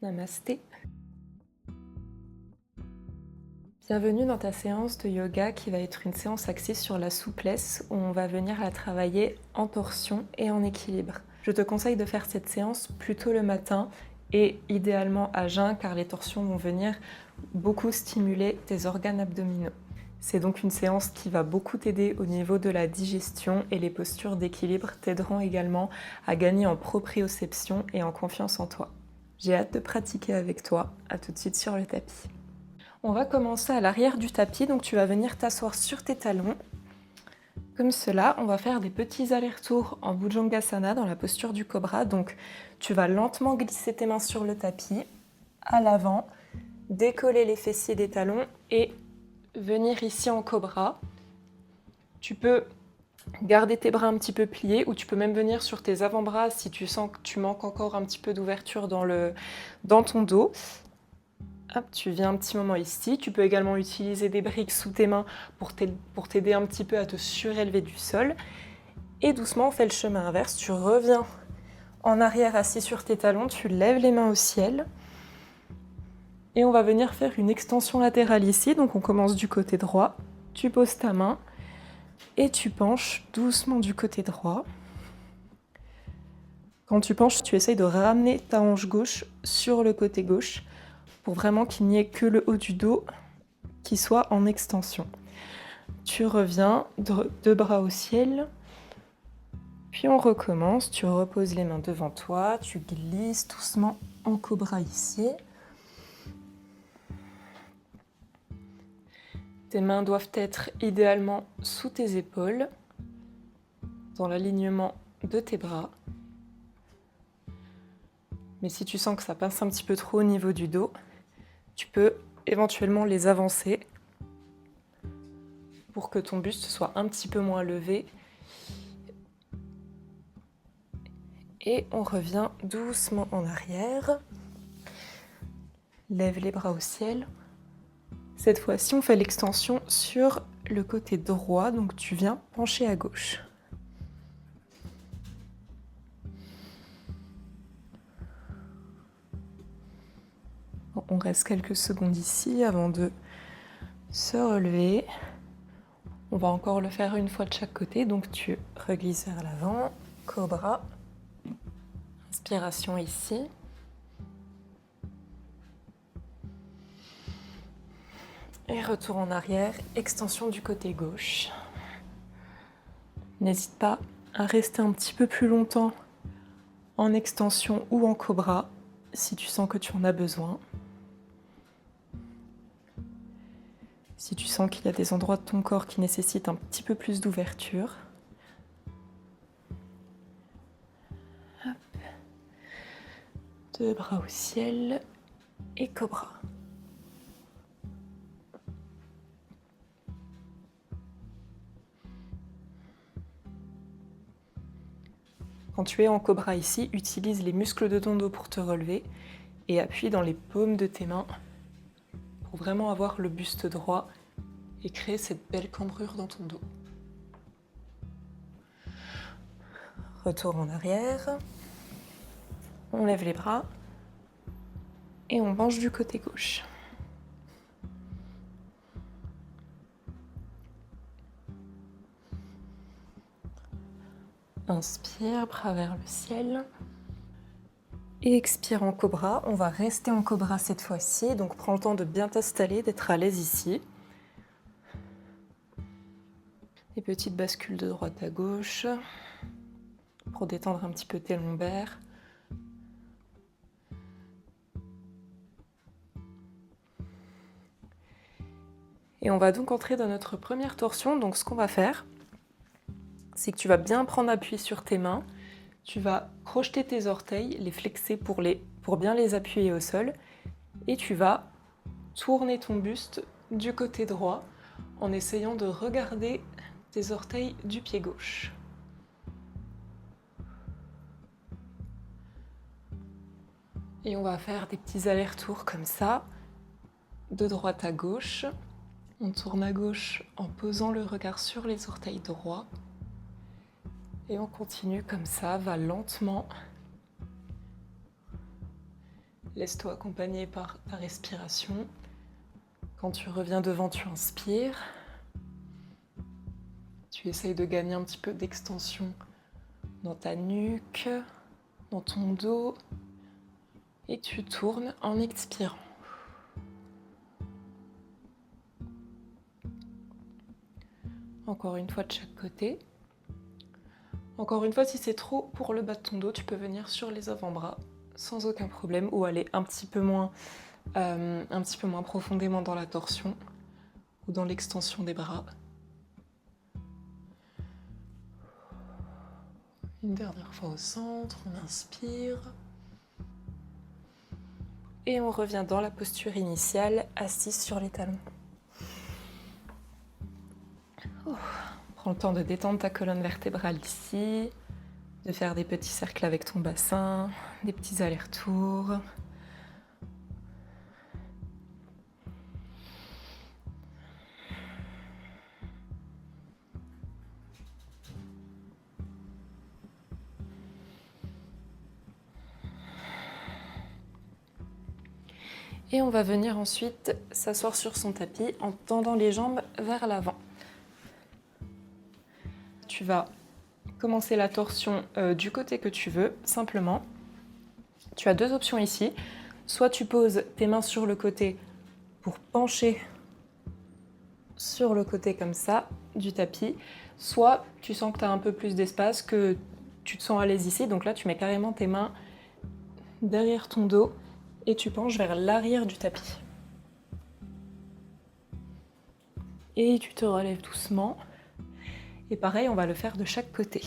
Namasté. Bienvenue dans ta séance de yoga qui va être une séance axée sur la souplesse où on va venir la travailler en torsion et en équilibre. Je te conseille de faire cette séance plutôt le matin et idéalement à jeun car les torsions vont venir beaucoup stimuler tes organes abdominaux. C'est donc une séance qui va beaucoup t'aider au niveau de la digestion et les postures d'équilibre t'aideront également à gagner en proprioception et en confiance en toi. J'ai hâte de pratiquer avec toi. À tout de suite sur le tapis. On va commencer à l'arrière du tapis, donc tu vas venir t'asseoir sur tes talons. Comme cela, on va faire des petits allers-retours en Bhujangasana dans la posture du cobra. Donc tu vas lentement glisser tes mains sur le tapis, à l'avant, décoller les fessiers des talons et venir ici en cobra. Tu peux garder tes bras un petit peu pliés ou tu peux même venir sur tes avant-bras si tu sens que tu manques encore un petit peu d'ouverture dans ton dos. Hop, tu viens un petit moment ici. Tu peux également utiliser des briques sous tes mains pour t'aider un petit peu à te surélever du sol. Et doucement, on fait le chemin inverse. Tu reviens en arrière assis sur tes talons. Tu lèves les mains au ciel. Et on va venir faire une extension latérale ici. Donc on commence du côté droit. Tu poses ta main et tu penches doucement du côté droit. Quand tu penches, tu essayes de ramener ta hanche gauche sur le côté gauche pour vraiment qu'il n'y ait que le haut du dos qui soit en extension. Tu reviens, deux bras au ciel, puis on recommence. Tu reposes les mains devant toi, tu glisses doucement en cobra ici. Tes mains doivent être idéalement sous tes épaules, dans l'alignement de tes bras. Mais si tu sens que ça passe un petit peu trop au niveau du dos, tu peux éventuellement les avancer pour que ton buste soit un petit peu moins levé. Et on revient doucement en arrière. Lève les bras au ciel. Cette fois-ci, on fait l'extension sur le côté droit, donc tu viens pencher à gauche. Bon, on reste quelques secondes ici avant de se relever. On va encore le faire une fois de chaque côté, donc tu reglisses vers l'avant, cobra, inspiration ici. Et retour en arrière, extension du côté gauche. N'hésite pas à rester un petit peu plus longtemps en extension ou en cobra si tu sens que tu en as besoin. Si tu sens qu'il y a des endroits de ton corps qui nécessitent un petit peu plus d'ouverture. Hop. Deux bras au ciel et cobra. Quand tu es en cobra ici, utilise les muscles de ton dos pour te relever et appuie dans les paumes de tes mains pour vraiment avoir le buste droit et créer cette belle cambrure dans ton dos. Retour en arrière. On lève les bras et on penche du côté gauche. Inspire, bras vers le ciel. Et expire en cobra. On va rester en cobra cette fois-ci. Donc prends le temps de bien t'installer, d'être à l'aise ici. Des petites bascules de droite à gauche pour détendre un petit peu tes lombaires. Et on va donc entrer dans notre première torsion. Donc ce qu'on va faire, c'est que tu vas bien prendre appui sur tes mains. Tu vas crocheter tes orteils, les flexer pour bien les appuyer au sol. Et tu vas tourner ton buste du côté droit en essayant de regarder tes orteils du pied gauche. Et on va faire des petits allers-retours comme ça, de droite à gauche. On tourne à gauche en posant le regard sur les orteils droits. Et on continue comme ça, va lentement Laisse-toi accompagner par ta respiration. Quand tu reviens devant, tu inspires. Tu essayes de gagner un petit peu d'extension dans ta nuque, dans ton dos. Et tu tournes en expirant. Encore une fois de chaque côté. Encore une fois, si c'est trop pour le bas de ton dos, tu peux venir sur les avant-bras sans aucun problème ou aller un petit peu moins profondément dans la torsion ou dans l'extension des bras. Une dernière fois au centre, on inspire. Et on revient dans la posture initiale, assise sur les talons. Prends le temps de détendre ta colonne vertébrale ici, de faire des petits cercles avec ton bassin, des petits allers-retours. Et on va venir ensuite s'asseoir sur son tapis en tendant les jambes vers l'avant. Tu vas commencer la torsion du côté que tu veux, simplement. Tu as deux options ici. Soit tu poses tes mains sur le côté pour pencher sur le côté comme ça du tapis. Soit tu sens que tu as un peu plus d'espace, que tu te sens à l'aise ici. Donc là, tu mets carrément tes mains derrière ton dos et tu penches vers l'arrière du tapis. Et tu te relèves doucement. Et pareil, on va le faire de chaque côté.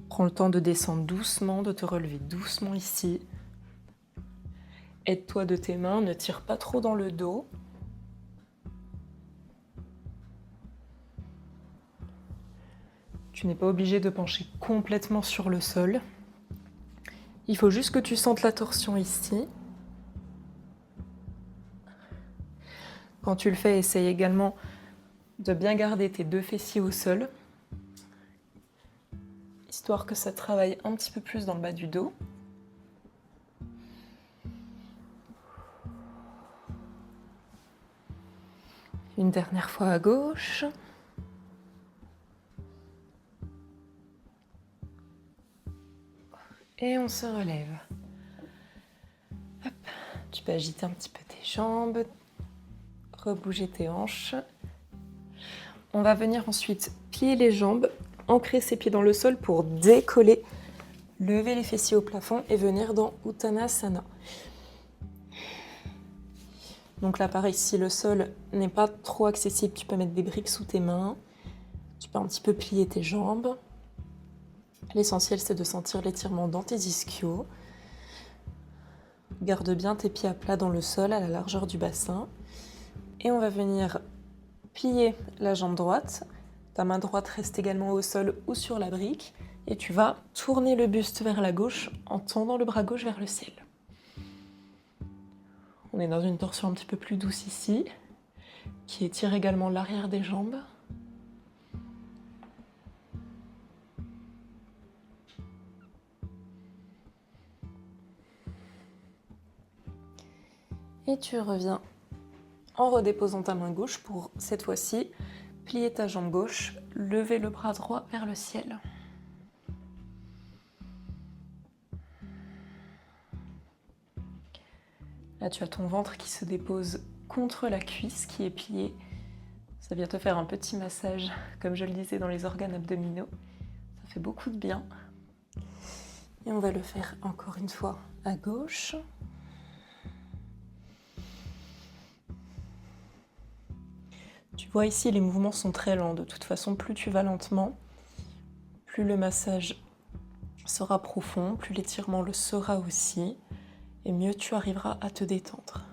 Prends le temps de descendre doucement, de te relever doucement ici. Aide-toi de tes mains, ne tire pas trop dans le dos. Tu n'es pas obligé de pencher complètement sur le sol. Il faut juste que tu sentes la torsion ici. Quand tu le fais, essaye également de bien garder tes deux fessiers au sol, histoire que ça travaille un petit peu plus dans le bas du dos. Une dernière fois à gauche. Et on se relève. Hop. Tu peux agiter un petit peu tes jambes, rebouger tes hanches. On va venir ensuite plier les jambes, ancrer ses pieds dans le sol pour décoller, lever les fessiers au plafond et venir dans Uttanasana. Donc là, pareil, si le sol n'est pas trop accessible, tu peux mettre des briques sous tes mains. Tu peux un petit peu plier tes jambes. L'essentiel, c'est de sentir l'étirement dans tes ischios. Garde bien tes pieds à plat dans le sol, à la largeur du bassin. Et on va venir plier la jambe droite. Ta main droite reste également au sol ou sur la brique. Et tu vas tourner le buste vers la gauche en tendant le bras gauche vers le ciel. On est dans une torsion un petit peu plus douce ici, qui étire également l'arrière des jambes. Et tu reviens en redéposant ta main gauche pour, cette fois-ci, plier ta jambe gauche, lever le bras droit vers le ciel. Là, tu as ton ventre qui se dépose contre la cuisse qui est pliée. Ça vient te faire un petit massage, comme je le disais, dans les organes abdominaux. Ça fait beaucoup de bien. Et on va le faire encore une fois à gauche. Tu vois ici, les mouvements sont très lents. De toute façon, plus tu vas lentement, plus le massage sera profond, plus l'étirement le sera aussi, et mieux tu arriveras à te détendre.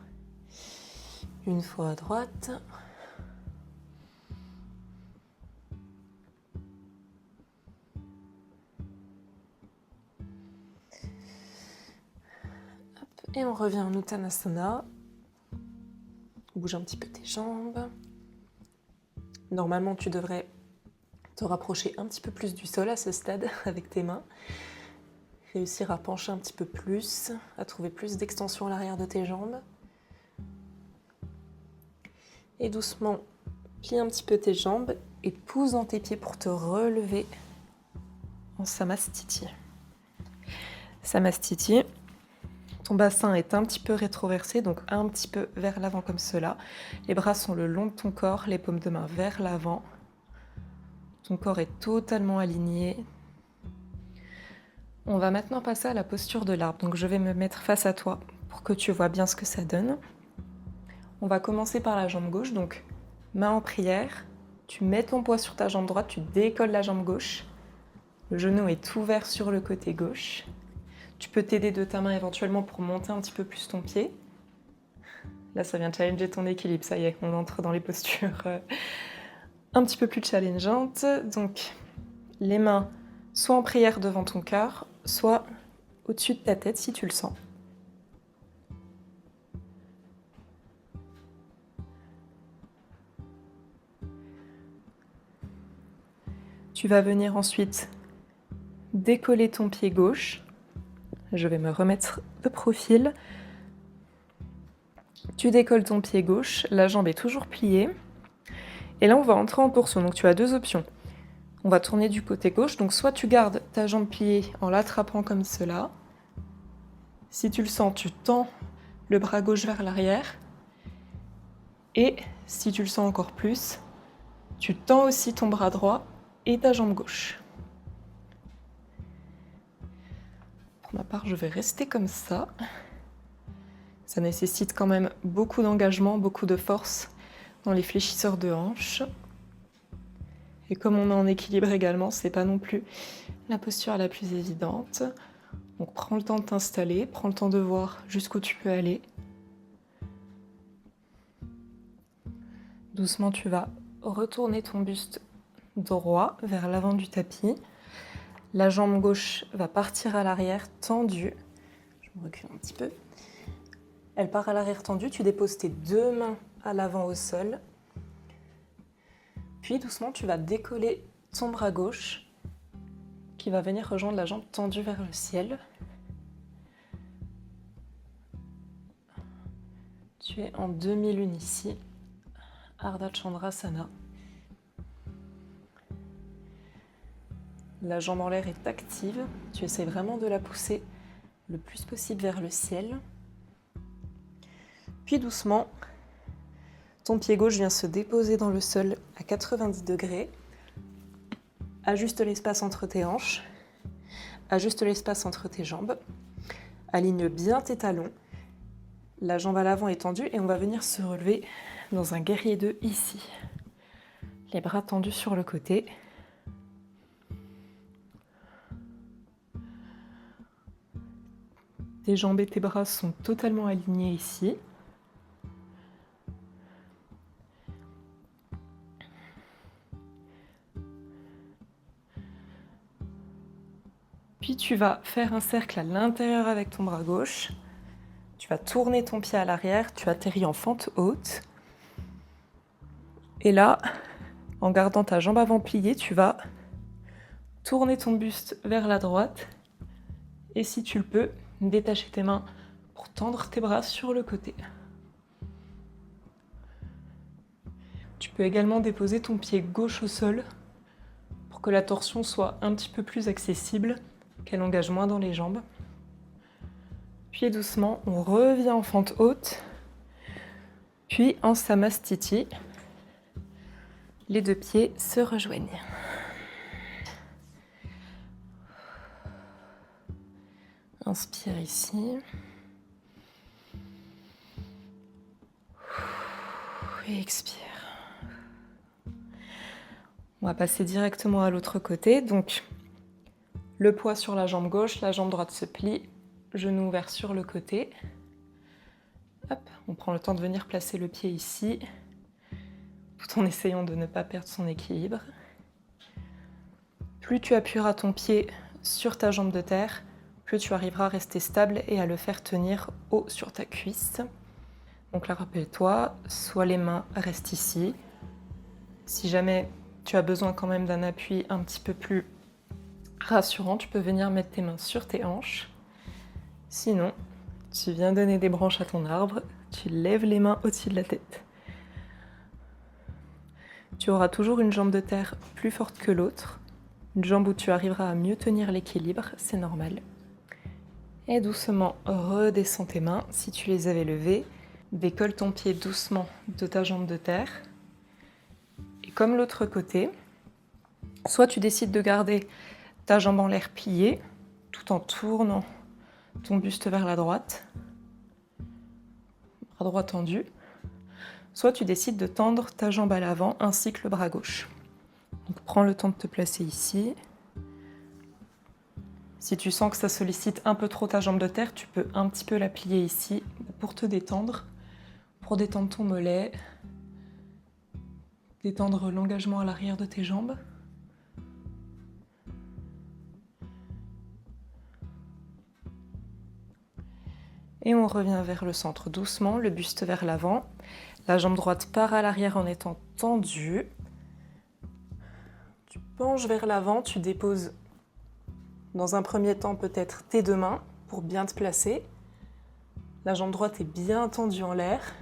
Une fois à droite. Hop, et on revient en Uttanasana. Bouge un petit peu tes jambes. Normalement, tu devrais te rapprocher un petit peu plus du sol à ce stade avec tes mains. Réussir à pencher un petit peu plus, à trouver plus d'extension à l'arrière de tes jambes. Et doucement, plie un petit peu tes jambes et pousse dans tes pieds pour te relever en Samastiti. Samastiti, ton bassin est un petit peu rétroversé, donc un petit peu vers l'avant comme cela. Les bras sont le long de ton corps, les paumes de main vers l'avant. Ton corps est totalement aligné. On va maintenant passer à la posture de l'arbre. Donc je vais me mettre face à toi pour que tu vois bien ce que ça donne. On va commencer par la jambe gauche, donc main en prière. Tu mets ton poids sur ta jambe droite, tu décolles la jambe gauche. Le genou est ouvert sur le côté gauche. Tu peux t'aider de ta main éventuellement pour monter un petit peu plus ton pied. Là, ça vient challenger ton équilibre. Ça y est, on entre dans les postures un petit peu plus challengeantes. Donc, les mains soit en prière devant ton cœur, soit au-dessus de ta tête si tu le sens. Tu vas venir ensuite décoller ton pied gauche. Je vais me remettre de profil. Tu décolles ton pied gauche, la jambe est toujours pliée. Et là, on va entrer en torsion. Donc, tu as deux options. On va tourner du côté gauche. Donc, soit tu gardes ta jambe pliée en l'attrapant comme cela. Si tu le sens, tu tends le bras gauche vers l'arrière. Et si tu le sens encore plus, tu tends aussi ton bras droit et ta jambe gauche. Pour ma part, je vais rester comme ça. Ça nécessite quand même beaucoup d'engagement, beaucoup de force dans les fléchisseurs de hanches. Et comme on est en équilibre également, c'est pas non plus la posture la plus évidente. Donc prends le temps de t'installer, prends le temps de voir jusqu'où tu peux aller. Doucement, tu vas retourner ton buste droit vers l'avant du tapis. La jambe gauche va partir à l'arrière, tendue. Je me recule un petit peu. Elle part à l'arrière tendue, tu déposes tes deux mains à l'avant au sol. Puis doucement, tu vas décoller ton bras gauche qui va venir rejoindre la jambe tendue vers le ciel. Tu es en demi-lune ici, Ardha Chandrasana. La jambe en l'air est active, tu essaies vraiment de la pousser le plus possible vers le ciel. Puis doucement, ton pied gauche vient se déposer dans le sol à 90 degrés. Ajuste l'espace entre tes hanches, ajuste l'espace entre tes jambes, aligne bien tes talons. La jambe à l'avant est tendue et on va venir se relever dans un guerrier 2 ici. Les bras tendus sur le côté. Tes jambes et tes bras sont totalement alignés ici. Puis tu vas faire un cercle à l'intérieur avec ton bras gauche. Tu vas tourner ton pied à l'arrière, tu atterris en fente haute. Et là, en gardant ta jambe avant pliée, tu vas tourner ton buste vers la droite. Et si tu le peux, détacher tes mains pour tendre tes bras sur le côté. Tu peux également déposer ton pied gauche au sol pour que la torsion soit un petit peu plus accessible, qu'elle engage moins dans les jambes. Puis doucement, on revient en fente haute, puis en Samastiti. Les deux pieds se rejoignent. Inspire ici. Et expire. On va passer directement à l'autre côté. Donc, le poids sur la jambe gauche, la jambe droite se plie, genou ouvert sur le côté. Hop, on prend le temps de venir placer le pied ici, tout en essayant de ne pas perdre son équilibre. Plus tu appuieras ton pied sur ta jambe de terre, plus tu arriveras à rester stable et à le faire tenir haut sur ta cuisse. Donc là, rappelle-toi, soit les mains restent ici. Si jamais tu as besoin quand même d'un appui un petit peu plus rassurant, tu peux venir mettre tes mains sur tes hanches. Sinon, tu viens donner des branches à ton arbre, tu lèves les mains au-dessus de la tête. Tu auras toujours une jambe de terre plus forte que l'autre, une jambe où tu arriveras à mieux tenir l'équilibre, c'est normal. Et doucement, redescends tes mains, si tu les avais levées, décolle ton pied doucement de ta jambe de terre. Et comme l'autre côté, soit tu décides de garder ta jambe en l'air pliée, tout en tournant ton buste vers la droite, bras droit tendu, soit tu décides de tendre ta jambe à l'avant ainsi que le bras gauche. Donc prends le temps de te placer ici. Si tu sens que ça sollicite un peu trop ta jambe de terre, tu peux un petit peu la plier ici pour te détendre, pour détendre ton mollet, détendre l'engagement à l'arrière de tes jambes. Et on revient vers le centre doucement, le buste vers l'avant. La jambe droite part à l'arrière en étant tendue. Tu penches vers l'avant, tu déposes dans un premier temps peut-être tes deux mains pour bien te placer. La jambe droite est bien tendue en l'air.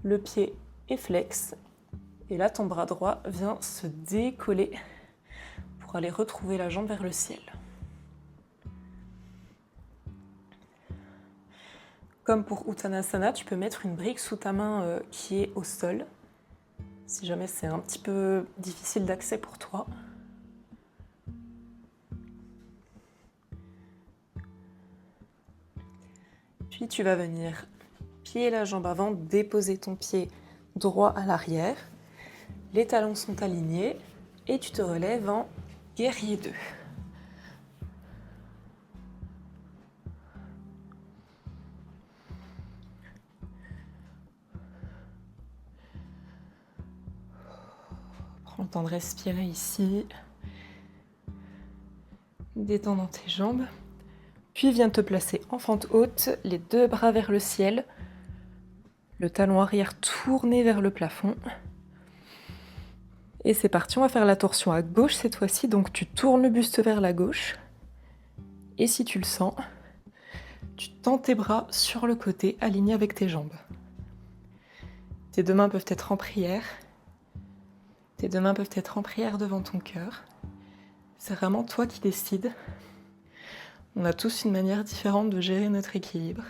Le pied est flex. Et là, ton bras droit vient se décoller pour aller retrouver la jambe vers le ciel. Comme pour Uttanasana, tu peux mettre une brique sous ta main qui est au sol, si jamais c'est un petit peu difficile d'accès pour toi. Puis tu vas venir plier la jambe avant, déposer ton pied droit à l'arrière. Les talons sont alignés et tu te relèves en guerrier 2. Prends le temps de respirer ici. Détends tes jambes. Puis viens te placer en fente haute, les deux bras vers le ciel. Le talon arrière tourné vers le plafond. Et c'est parti, on va faire la torsion à gauche cette fois-ci. Donc tu tournes le buste vers la gauche. Et si tu le sens, tu tends tes bras sur le côté, alignés avec tes jambes. Tes deux mains peuvent être en prière. Tes deux mains peuvent être en prière devant ton cœur. C'est vraiment toi qui décides. On a tous une manière différente de gérer notre équilibre.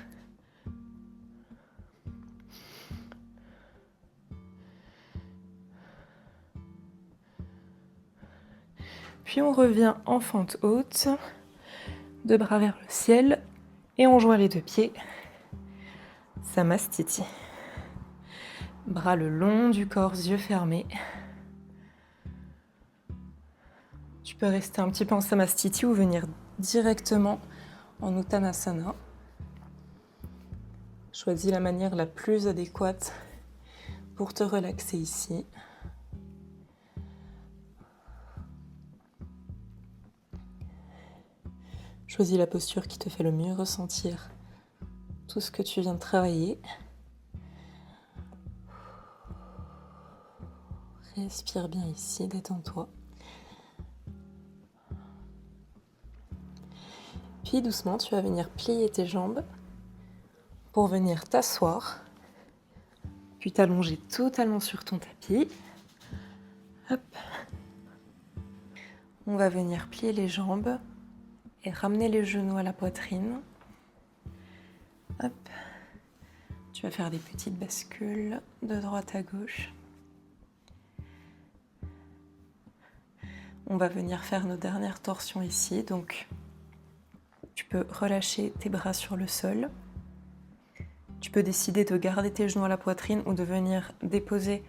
Puis on revient en fente haute, deux bras vers le ciel, et on joint les deux pieds. Samastiti. Bras le long du corps, yeux fermés. Tu peux rester un petit peu en Samastiti ou venir directement en Uttanasana. Choisis la manière la plus adéquate pour te relaxer ici. Choisis la posture qui te fait le mieux ressentir tout ce que tu viens de travailler. Respire bien ici, détends-toi. Puis doucement, tu vas venir plier tes jambes pour venir t'asseoir, puis t'allonger totalement sur ton tapis. Hop. On va venir plier les jambes et ramener les genoux à la poitrine. Hop. Tu vas faire des petites bascules de droite à gauche. On va venir faire nos dernières torsions ici, donc tu peux relâcher tes bras sur le sol. Tu peux décider de garder tes genoux à la poitrine ou de venir déposer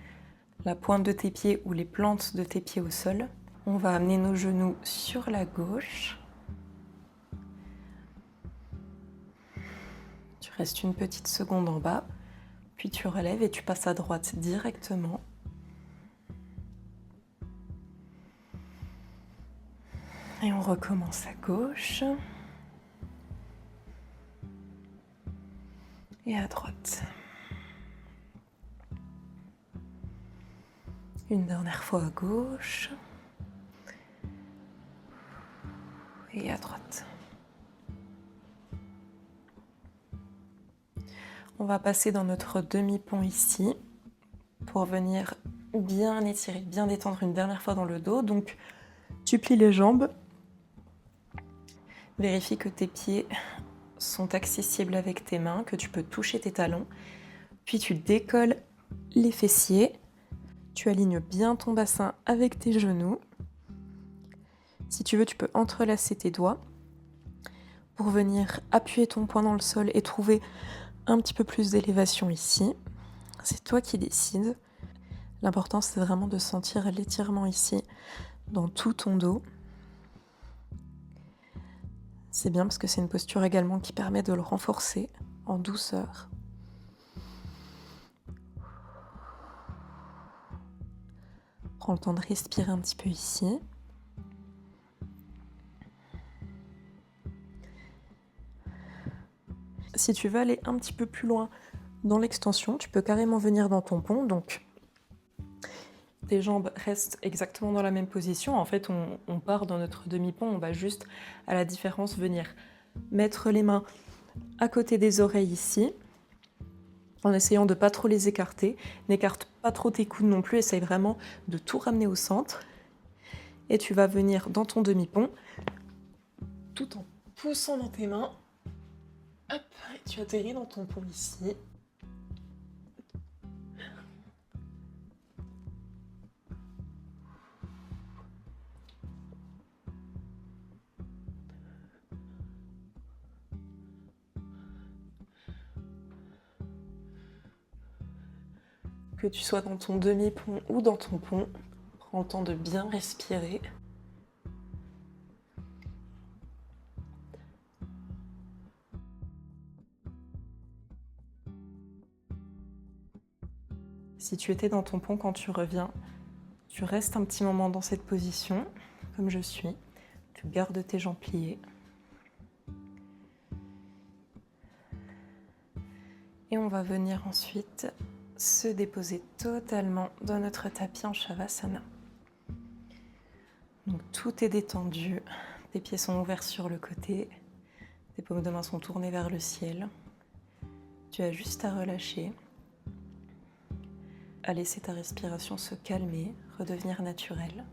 la pointe de tes pieds ou les plantes de tes pieds au sol. On va amener nos genoux sur la gauche. Tu restes une petite seconde en bas, puis tu relèves et tu passes à droite directement. Et on recommence à gauche. Et à droite. Une dernière fois à gauche. Et à droite. On va passer dans notre demi-pont ici pour venir bien étirer, bien détendre une dernière fois dans le dos. Donc tu plies les jambes. Vérifie que tes pieds sont accessibles avec tes mains, que tu peux toucher tes talons. Puis tu décolles les fessiers. Tu alignes bien ton bassin avec tes genoux. Si tu veux, tu peux entrelacer tes doigts pour venir appuyer ton poing dans le sol et trouver un petit peu plus d'élévation ici. C'est toi qui décides. L'important, c'est vraiment de sentir l'étirement ici dans tout ton dos. C'est bien parce que c'est une posture également qui permet de le renforcer en douceur. Prends le temps de respirer un petit peu ici. Si tu veux aller un petit peu plus loin dans l'extension, tu peux carrément venir dans ton pont. Donc, tes jambes restent exactement dans la même position. En fait, on part dans notre demi-pont. On va juste, à la différence, venir mettre les mains à côté des oreilles ici, en essayant de ne pas trop les écarter. N'écarte pas trop tes coudes non plus. Essaye vraiment de tout ramener au centre. Et tu vas venir dans ton demi-pont, tout en poussant dans tes mains. Hop, et tu atterris dans ton pont ici. Que tu sois dans ton demi-pont ou dans ton pont, prends le temps de bien respirer. Si tu étais dans ton pont quand tu reviens, tu restes un petit moment dans cette position, comme je suis. Tu gardes tes jambes pliées. Et on va venir ensuite se déposer totalement dans notre tapis en Shavasana. Donc tout est détendu, tes pieds sont ouverts sur le côté, tes paumes de main sont tournées vers le ciel. Tu as juste à relâcher, à laisser ta respiration se calmer, redevenir naturelle.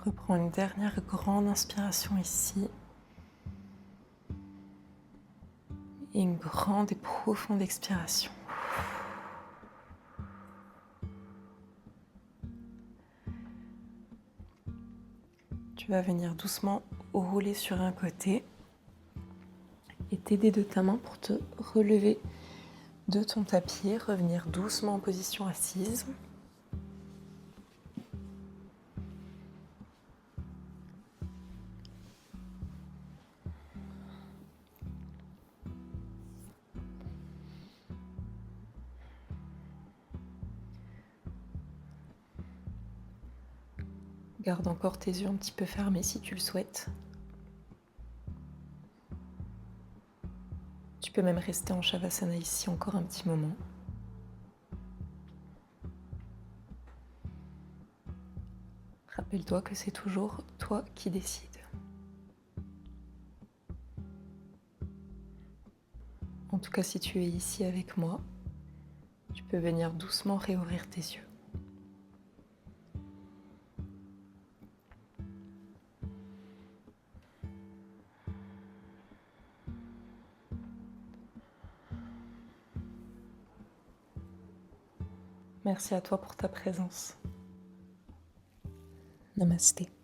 Reprends une dernière grande inspiration ici. Et une grande et profonde expiration. Tu vas venir doucement rouler sur un côté et t'aider de ta main pour te relever de ton tapis, revenir doucement en position assise. Garde encore tes yeux un petit peu fermés si tu le souhaites. Tu peux même rester en Shavasana ici encore un petit moment. Rappelle-toi que c'est toujours toi qui décides. En tout cas, si tu es ici avec moi, tu peux venir doucement réouvrir tes yeux. Merci à toi pour ta présence. Namasté.